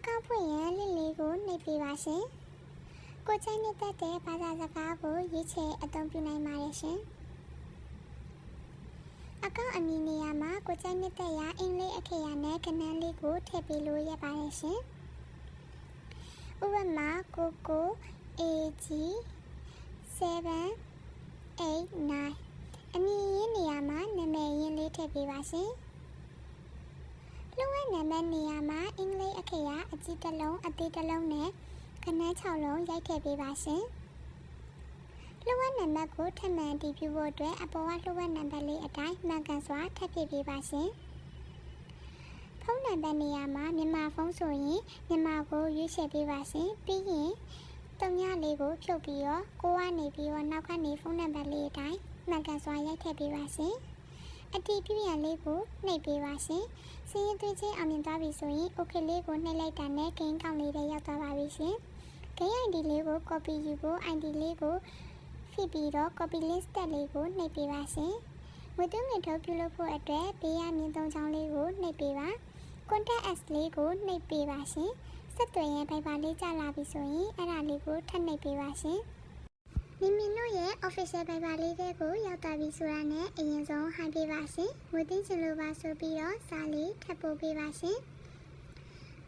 ကောက်ဖွင့်ရန်လင့်လေးကိုနှိပ်ပေးပါရှင်ကိုချိုင်းနှစ်သက်တဲ့ဘာသာစကားကိုရွေးချယ်အသုံးပြုနိုင်ပါတယ်ရှင်အကောင့်အမည်နေရာမှာကိုချိုင်းနှစ်သက်ရာအင်္ဂလိပ်အခရာနဲ့ကဏ္ဍလေးကိုထည့်ပေးလို့ရပါတယ်ရှင်ဥပမာကိုကို AG 7 8 9အမည်ရင်းနေရာမှာနာမည်ရင်းလေးထည့်ပေးပါရှင်လှုပ်ဝက်နံပါတ်နေရာမှာအင်္ဂလိပ်အခရာအကြီးတစ်လုံးအသေးတစ်လုံးနဲ့ကဏ္ဍ6လုံးရိုက်ထည့်ပေးပါရှင်လှုပ်ဝက်နံပါတ်ကိုထပ်မံတည်ပြုဖို့အတွက်အပေါ်ကလှုပ်ဝက်နံပါတ်လေးအတိုင်းမှန်ကန်စွာထပ်ဖြည့်ပေးပါရှင်ဖုန်းနံပါတ်နေရာမှာမြန်မာဖုန်းဆိုရင်မြန်မာကိုရွေးချယ်ပေးပါရှင်ပြီးရင်တုံညလေးကိုဖြုတ်ပြီးတော့ကိုကနေပြီးတော့နောက်ကနေဖုန်းနံပါတ်လေးအတိုင်းမှန်ကန်စွာရိုက်ထည့်ပေးပါရှင်အတီးပြရန်လေးကိုနှိပ်ပေးပါရှင်စီးရင်သွေးချင်းအောင်မြင်သွားပြီဆိုရင် OK လေးကိုနှိပ်လိုက်တာနဲ့ဂိမ်းကောင်းလေးတွေရောက်သွားပါပြီရှင်ဂိမ်း ID လေးကို copy ယူဖို့ ID လေးကိုဖိပြီးတော့ copy link တက်လေးကိုနှိပ်ပေးပါရှင်ငွေသွင်းငွေထုတ်ပြုလုပ်ဖို့အတွက်ဘေးရမြင့်သုံးချောင်းလေးကိုနှိပ်ပေးပါ contact us လေးကိုနှိပ်ပေးပါရှင်ဆက်သွယ်ရန် Viber လေးကြာလာပြီဆိုရင်အဲ့ဒါလေးကိုထပ်နှိပ်ပေးပါရှင်မိမိတို့ရဲ့ official Viber လေးတွေကိုရောက်သွားပြီဆိုတာနဲ့အရင်ဆုံး hi ပေးပါရှင်ငွေသိမ်းချင်လို့ပါဆိုပြီးတော့စာလေးထပ်ပို့ပေးပါရှင်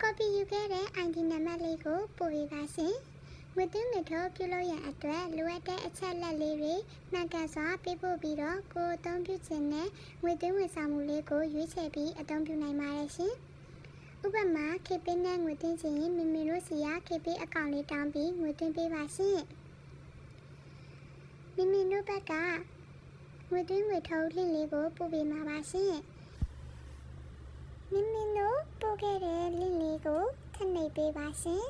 copy ယူခဲ့တဲ့ ID နံပါတ်လေးကိုပို့ပေးပါရှင်ငွေသွင်းငွေထုတ်ပြုလုပ်ရန်အတွက်လိုအပ်တဲ့အချက်လက်လေးတွေမှန်ကန်စွာပေးပို့ပြီးတော့ကိုယ်အသုံးပြုခြင်းနဲ့ငွေသွင်းဝန်ဆောင်မှုလေးကိုရွေးချယ်ပြီးအသုံးပြုနိုင်ပါတယ်ရှင်ဥပမာ KP နဲ့ငွေသွင်းခြင်းမိမိတို့စီက KP အကောင့်လေးတောင်းပြီးငွေသွင်းပေးပါရှင်မိမိတို့ဘက်ကငွေသွင်းငွေထုတ်လင့်လေးကိုပို့ပေးမှာပါရှင်မိမိတို့ပို့ခဲ့တဲ့လင့်လေးကိုထပ်နှိပ်ပေးပါရှင်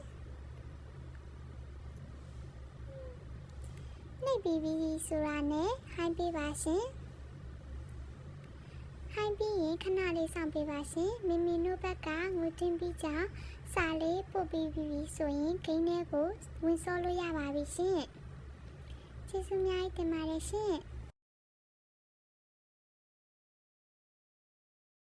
နှိပ်ပြီးပြီဆိုတာနဲ့ဟိုင်းပေးပါရှင်ဟိုင်းပြီးရင်ခဏလေးစောင့်ပေးပါရှင်မိမိတို့ဘက်ကငွေသွင်းပြီးကြောင်းစာလေးပို့ပြီးပြီဆိုရင်ဂိမ်းထဲကိုဝင်စောလို့ရပါပြီရှင်ကျေးဇူးများတင်ပါတယ်ရှင်